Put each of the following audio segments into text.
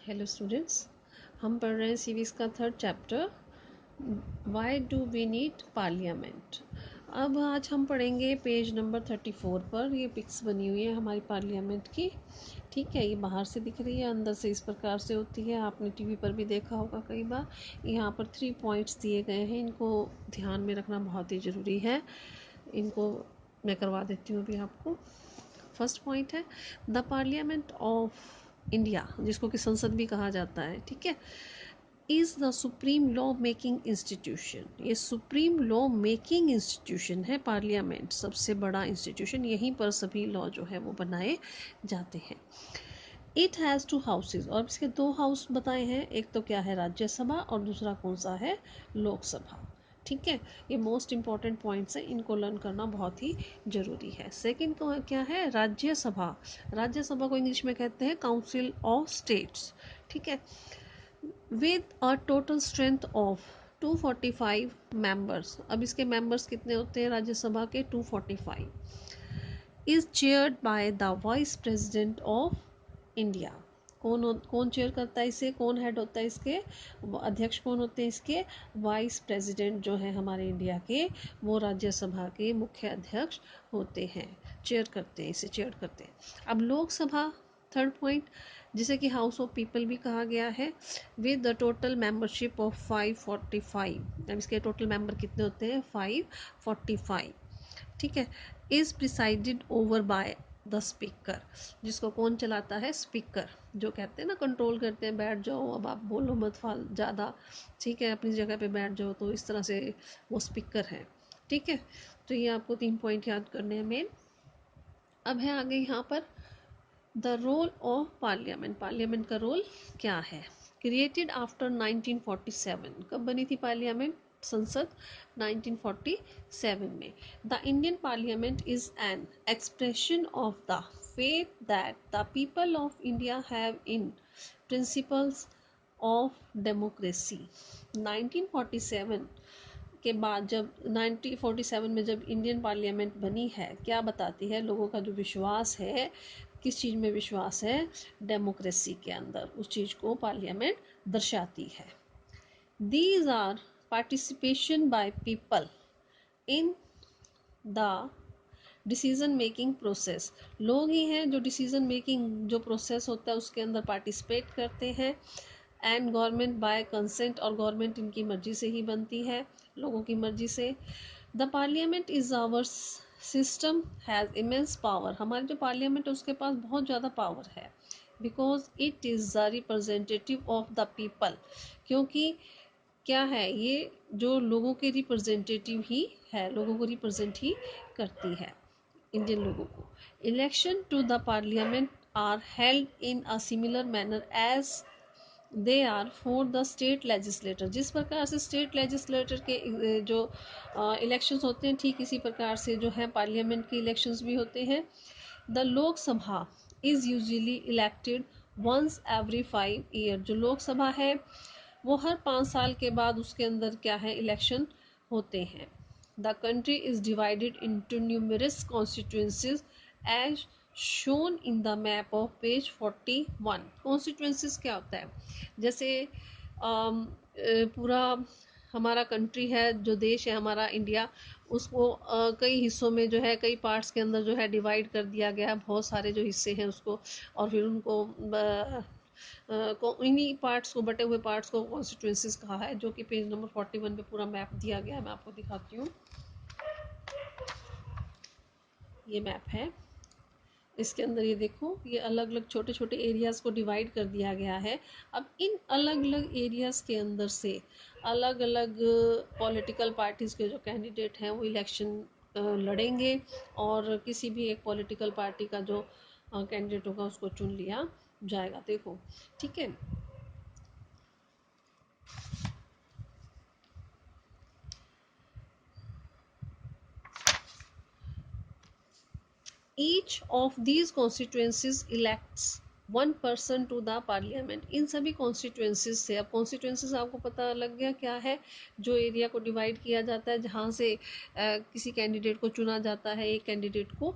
Hello students, हम पढ़ रहे हैं सीरीज़ का third chapter why do we need parliament. अब आज हम पढ़ेंगे पेज नंबर 34 पर। ये पिक्स बनी हुई है हमारी पार्लियामेंट की। ठीक है, ये बाहर से दिख रही है, अंदर से इस प्रकार से होती है। आपने टीवी पर भी देखा होगा कई बार। यहाँ पर 3 पॉइंट्स दिए गए हैं, इनको ध्यान में रखना बहुत ही ज़रूरी है। इनको मैं करवा देती हूँ अभी आपको। फर्स्ट पॉइंट है द पार्लियामेंट ऑफ इंडिया, जिसको कि संसद भी कहा जाता है, ठीक है, is the supreme law making institution. ये सुप्रीम लॉ मेकिंग इंस्टीट्यूशन है पार्लियामेंट, सबसे बड़ा इंस्टीट्यूशन। यहीं पर सभी लॉ जो है वो बनाए जाते हैं। इट हैज़ 2 हाउसेज, और इसके 2 हाउस बताए हैं। एक तो क्या है, राज्यसभा, और दूसरा कौन सा है, लोकसभा। ठीक है, ये मोस्ट इंपॉर्टेंट पॉइंट्स हैं, इनको लर्न करना बहुत ही ज़रूरी है। सेकंड को क्या है, राज्यसभा। राज्यसभा को इंग्लिश में कहते हैं काउंसिल ऑफ स्टेट्स। ठीक है, with a total strength of 245 members. अब इसके मेंबर्स कितने होते हैं राज्यसभा के, 245। Is chaired by the vice president of India. कौन चेयर करता है इसे, कौन हेड होता है इसके, अध्यक्ष कौन होते हैं इसके, वाइस प्रेसिडेंट जो है हमारे इंडिया के, वो राज्यसभा के मुख्य अध्यक्ष होते हैं, चेयर करते हैं, इसे चेयर करते हैं। अब लोकसभा, थर्ड पॉइंट, जिसे कि हाउस ऑफ पीपल भी कहा गया है, with the total membership of 545। अब इसके टोटल मेंबर कितने होते हैं, 545। ठीक है, is presided over by the speaker, जिसको कौन चलाता है, स्पीकर, जो कहते हैं ना, कंट्रोल करते हैं, बैठ जाओ अब आप बोलो मत फाल ज़्यादा, ठीक है, अपनी जगह पे बैठ जाओ, तो इस तरह से वो स्पीकर है। ठीक है, तो ये आपको 3 पॉइंट याद करने हैं मेन। अब है आगे यहाँ पर the role of parliament. Parliament का रोल क्या है, क्रिएटेड आफ्टर 1947। कब बनी थी पार्लियामेंट, संसद, 1947 में। The Indian parliament is an expression of the faith that the people of India have in principles of democracy. 1947 के बाद, जब 1947 में जब इंडियन पार्लियामेंट बनी है, क्या बताती है, लोगों का जो विश्वास है, किस चीज़ में विश्वास है, डेमोक्रेसी के अंदर, उस चीज़ को पार्लियामेंट दर्शाती है। These are participation by people in the decision making process. लोग ही हैं जो डिसीजन मेकिंग जो प्रोसेस होता है उसके अंदर पार्टिसिपेट करते हैं। एंड गवर्नमेंट बाय कंसेंट, और गवर्नमेंट इनकी मर्जी से ही बनती है, लोगों की मर्जी से। The parliament is our system has immense power. हमारे जो पार्लियामेंट है उसके पास बहुत ज़्यादा पावर है, because it is the representative of the people. क्योंकि क्या है, ये जो लोगों के रिप्रेजेंटेटिव ही है, लोगों को रिप्रेजेंट ही करती है, इंडियन लोगों को। Election to the parliament are held in a similar manner as they are for the state legislature. जिस प्रकार से स्टेट लेजिस्लेटर के जो इलेक्शंस होते हैं, ठीक इसी प्रकार से जो है पार्लियामेंट के इलेक्शंस भी होते हैं। The Lok Sabha is usually elected once every 5 year. जो लोकसभा है वो हर 5 साल के बाद उसके अंदर क्या है, इलेक्शन होते हैं। The country is divided into numerous constituencies as shown in the map of page 41। Constituencies क्या होता है, जैसे पूरा हमारा कंट्री है, जो देश है हमारा इंडिया, उसको कई हिस्सों में जो है, कई पार्ट्स के अंदर जो है डिवाइड कर दिया गया है, बहुत सारे जो हिस्से हैं उसको, और फिर उनको इन्हीं पार्ट्स को, बटे हुए पार्ट्स को कॉन्स्टिट्यूंसीज कहा है, जो कि पेज नंबर 41 पे पूरा मैप दिया गया है। मैं आपको दिखाती हूँ, ये मैप है, इसके अंदर ये देखो, ये अलग अलग छोटे छोटे एरियाज़ को डिवाइड कर दिया गया है। अब इन अलग अलग एरियाज़ के अंदर से अलग अलग पॉलिटिकल पार्टीज़ के जो कैंडिडेट हैं वो इलेक्शन लड़ेंगे, और किसी भी एक पॉलिटिकल पार्टी का जो कैंडिडेट होगा उसको चुन लिया जाएगा। देखो, ठीक है, each of these constituencies elects 1 person to the parliament. इन सभी कॉन्स्टिट्यूंसीज से, अब कॉन्स्टिट्यूंसीज आपको पता लग गया क्या है, जो एरिया को डिवाइड किया जाता है, जहाँ से किसी कैंडिडेट को चुना जाता है, एक कैंडिडेट को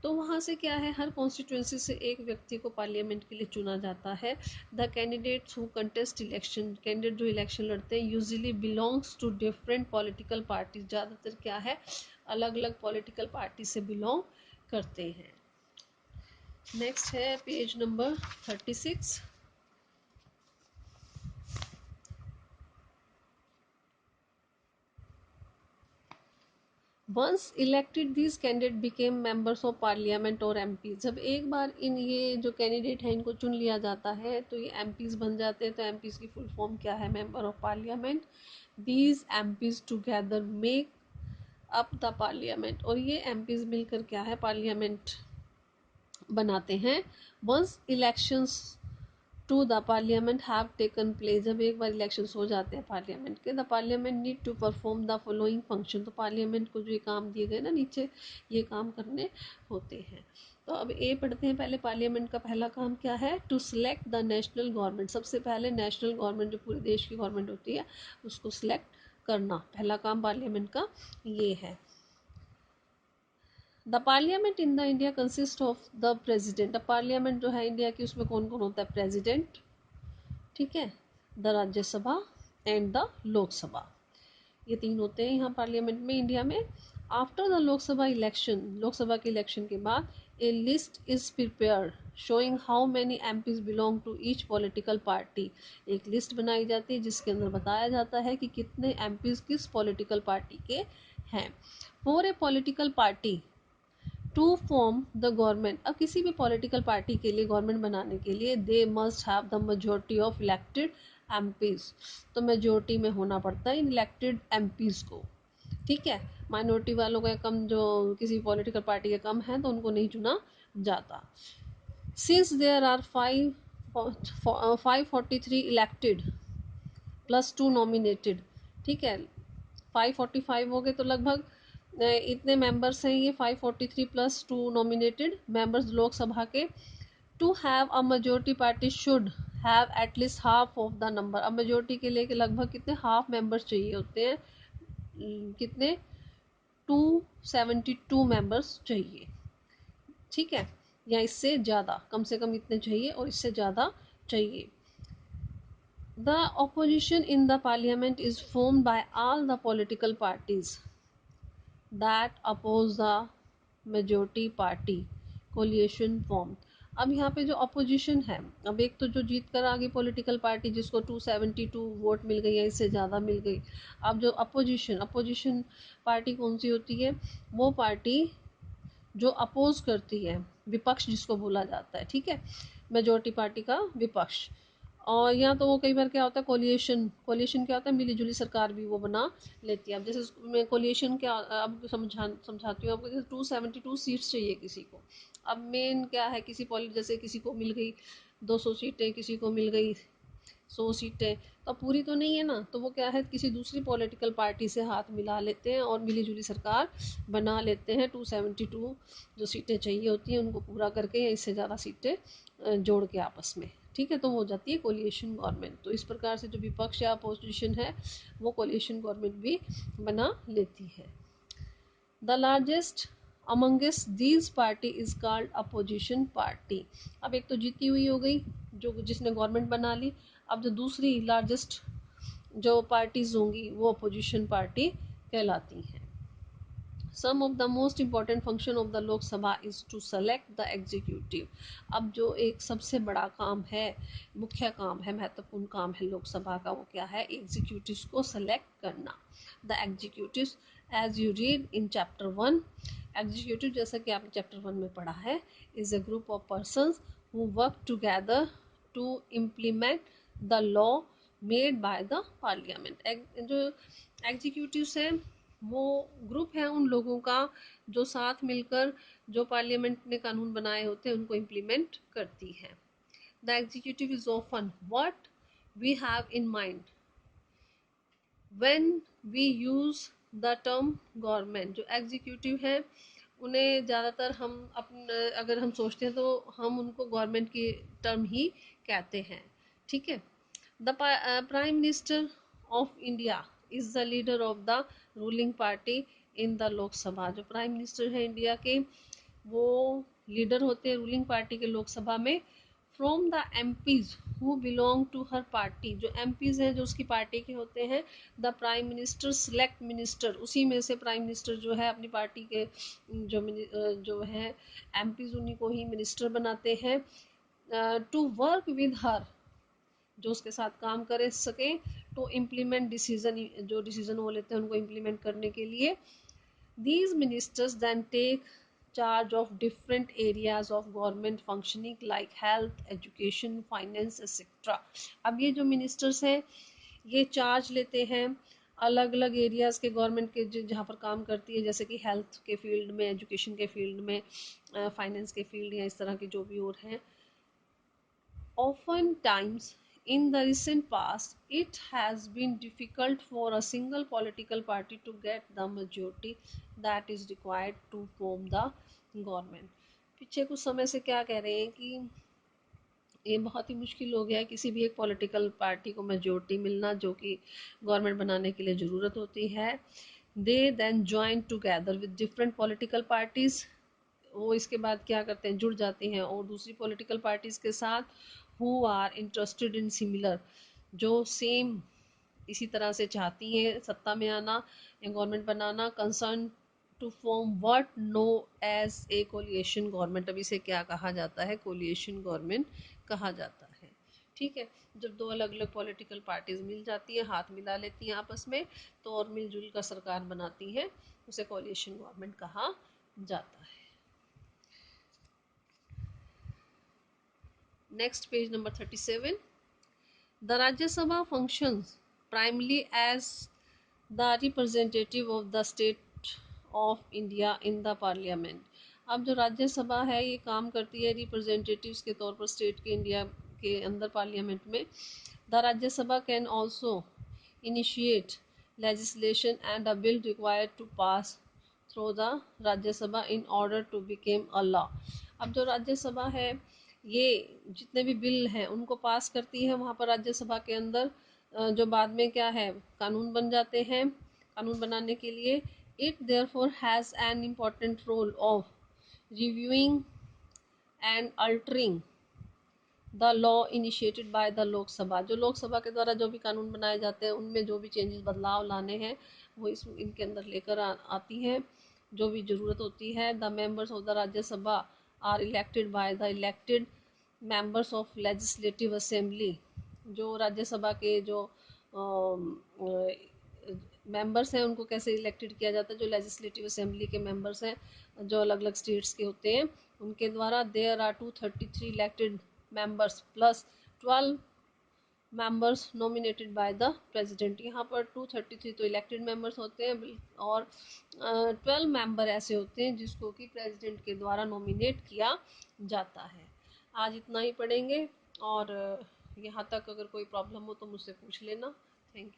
तो वहाँ से क्या है, हर कॉन्स्टिट्यूंसी से एक व्यक्ति को पार्लियामेंट के लिए चुना जाता है। The candidates who contest election, candidate जो इलेक्शन लड़ते हैं usually belongs to different political parties, ज़्यादातर क्या है अलग अलग पॉलिटिकल पार्टी से बिलोंग करते हैं। नेक्स्ट है page number 36। Once elected this candidate became members of parliament और एमपी। जब एक बार इन ये जो कैंडिडेट है इनको चुन लिया जाता है तो ये एमपीज बन जाते हैं। तो एमपीज की फुल फॉर्म क्या है, member of parliament. These MPs together make up the parliament, और ये एमपीज मिलकर क्या है पार्लियामेंट बनाते हैं। Once elections to the parliament have taken place, जब एक बार इलेक्शन हो जाते हैं पार्लियामेंट के, the parliament need to perform the following function. तो पार्लियामेंट को जो ये काम दिए गए ना नीचे, ये काम करने होते हैं। तो अब ए पढ़ते हैं पहले। पार्लियामेंट का पहला काम क्या है, to select the national government. सबसे पहले नेशनल गवर्नमेंट जो पूरे देश की गवर्नमेंट होती है उसको सिलेक्ट करना, पहला काम पार्लियामेंट का ये है। The parliament in the India consist of the president. The parliament जो है इंडिया की उसमें कौन कौन होता है, प्रेजिडेंट, ठीक है, the Rajya Sabha and the Lok Sabha, ये तीन होते हैं यहाँ पार्लियामेंट में इंडिया में। After the Lok Sabha election, Lok Sabha के इलेक्शन के बाद a list is prepared showing how many MPs belong to each political party. एक लिस्ट बनाई जाती है जिसके अंदर बताया जाता है कि कितने एमपीज किस पॉलिटिकल पार्टी के हैं। For a political party to form the government, अब किसी भी पॉलिटिकल पार्टी के लिए गवर्नमेंट बनाने के लिए they must have the majority of elected MPs. तो मेजोरिटी में होना पड़ता है इन इलेक्टेड एमपीज को, ठीक है। माइनॉरिटी वालों का कम, जो किसी पॉलिटिकल पार्टी के कम है तो उनको नहीं चुना जाता। Since there are 543 elected plus 2 nominated, ठीक है, 545 हो गए तो लगभग इतने मेंबर्स हैं ये 543 प्लस 2 नॉमिनेटेड मेंबर्स लोकसभा के। To have a majority party should have at least half of the number. अब मेजोरिटी के लिए कि लगभग कितने हाफ मेंबर्स चाहिए होते हैं, कितने 272 मेंबर्स चाहिए, ठीक है, या इससे ज़्यादा, कम से कम इतने चाहिए और इससे ज़्यादा चाहिए। The opposition in the parliament is formed by all the political parties that oppose the majority party coalition formed। अब यहाँ पे जो अपोजिशन है, अब एक तो जो जीत कर आ गई पॉलिटिकल पार्टी जिसको 272 वोट मिल गई या इससे ज़्यादा मिल गई। अब जो अपोजिशन पार्टी कौन सी होती है, वो पार्टी जो अपोज करती है, विपक्ष जिसको बोला जाता है, ठीक है, मेजोरिटी पार्टी का विपक्ष। और यहाँ तो वो कई बार क्या होता है कोलिएशन क्या होता है, मिली जुली सरकार भी वो बना लेती है। अब जैसे मैं कोलिएशन क्या, अब समझाती हूँ आपको। जैसे 272 सीट्स चाहिए किसी को। अब मेन क्या है, किसी जैसे किसी को मिल गई 200 सीटें, किसी को मिल गई 100 सीटें, तो पूरी तो नहीं है ना, तो वो क्या है किसी दूसरी पॉलिटिकल पार्टी से हाथ मिला लेते हैं और मिली जुली सरकार बना लेते हैं। 272 जो सीटें चाहिए होती हैं उनको पूरा करके या इससे ज़्यादा सीटें जोड़ के आपस में, ठीक है, तो हो जाती है कोलिएशन गवर्नमेंट। तो इस प्रकार से जो विपक्ष या अपोजिशन है वो कोलिएशन गवर्नमेंट भी बना लेती है। The largest amongst these party is called opposition party. अब एक तो जीती हुई हो गई जो जिसने गवर्नमेंट बना ली। अब जो दूसरी लार्जेस्ट जो पार्टीज होंगी वो अपोजिशन पार्टी कहलाती हैं। Some of the most important function of the Lok Sabha is to select the executive. अब जो एक सबसे बड़ा काम है, मुख्य काम है, महत्वपूर्ण काम है लोकसभा का, वो क्या है, एग्जीक्यूटिव को सेलेक्ट करना। The executive as you read in chapter 1, executive जैसा कि आपने चैप्टर 1 में पढ़ा है, is a group of persons who work together to implement the law made by the parliament. जो एग्जीक्यूटिव्स हैं वो ग्रुप है उन लोगों का जो साथ मिलकर जो पार्लियामेंट ने कानून बनाए होते हैं उनको इम्प्लीमेंट करती है। The executive is often what we have in mind when we use the term government. जो एग्जीक्यूटिव है उन्हें ज़्यादातर हम अपने अगर हम सोचते हैं तो हम उनको गवर्नमेंट की टर्म ही कहते हैं, ठीक है। The prime minister of India is the leader of the ruling party in the Lok Sabha. जो प्राइम मिनिस्टर है इंडिया के वो लीडर होते हैं रूलिंग पार्टी के लोकसभा में, from the MPs who belong to her party. जो एमपीज हैं जो उसकी पार्टी के होते हैं, the prime minister select minister, उसी में से प्राइम मिनिस्टर जो है अपनी पार्टी के जो है एमपीज उन्हीं को ही मिनिस्टर बनाते हैं, टू वर्क विद हर, जो उसके साथ काम करे सके, टू इम्प्लीमेंट डिसीजन, जो डिसीजन वो लेते हैं उनको इम्प्लीमेंट करने के लिए। These ministers then take charge of different areas of government functioning like health, education, finance, etc. अब ये जो मिनिस्टर्स हैं ये चार्ज लेते हैं अलग अलग एरियाज़ के गवर्नमेंट के जहाँ पर काम करती है, जैसे कि हेल्थ के फील्ड में, एजुकेशन के फील्ड में, फाइनेंस के फील्ड या इस तरह की जो भी और हैं। Oftentimes, in the recent past, it has been difficult for a single political party to get the majority that is required to form the government. पीछे कुछ समय से क्या कह रहे हैं कि ये बहुत ही मुश्किल हो गया है किसी भी एक पॉलिटिकल पार्टी को मेजोरिटी मिलना जो कि गवर्नमेंट बनाने के लिए ज़रूरत होती है। They then join together with different political parties, वो इसके बाद क्या करते हैं, जुड़ जाते हैं और दूसरी पॉलिटिकल पार्टीज़ के साथ, who are interested in similar, जो सेम इसी तरह से चाहती हैं सत्ता में आना या गवर्नमेंट बनाना, concern to form what no as a coalition government. अब इसे क्या कहा जाता है, कोलिएशन गवर्नमेंट कहा जाता है। ठीक है, जब दो अलग अलग पॉलिटिकल पार्टीज मिल जाती हैं, हाथ मिला लेती हैं आपस में, तो और मिलजुल कर सरकार बनाती हैं, उसे कोलिएशन गवर्नमेंट कहा जाता है। Next page number 37। The Rajya Sabha functions primarily as the representative of the state of India in the parliament। अब जो राज्यसभा है ये काम करती है रिप्रेजेंटेटिव्स के तौर पर स्टेट के इंडिया के अंदर पार्लियामेंट में। The Rajya Sabha can also initiate legislation and a bill required to pass through the Rajya Sabha in order to become a law। अब जो राज्यसभा है ये जितने भी बिल हैं उनको पास करती है वहाँ पर राज्यसभा के अंदर, जो बाद में क्या है कानून बन जाते हैं। कानून बनाने के लिए it therefore has an important role of reviewing and altering the law initiated by the Lok Sabha. जो लोकसभा के द्वारा जो भी कानून बनाए जाते हैं उनमें जो भी चेंजेस बदलाव लाने हैं वो इनके अंदर लेकर आती हैं जो भी ज़रूरत होती है। The members of the Rajya Sabha are elected by the elected members of legislative assembly. जो राज्यसभा के जो मेंबर्स हैं उनको कैसे इलेक्टेड किया जाता है, जो लेजिस्लेटिव असेंबली के मेंबर्स हैं जो अलग अलग स्टेट्स के होते हैं उनके द्वारा। There are 233 elected members plus 12 members nominated by the president. यहाँ पर 233 तो इलेक्टेड मेंबर्स होते हैं और 12 मेंबर ऐसे होते हैं जिसको कि प्रेसिडेंट के द्वारा नॉमिनेट किया जाता है। आज इतना ही पढ़ेंगे और यहाँ तक अगर कोई प्रॉब्लम हो तो मुझसे पूछ लेना।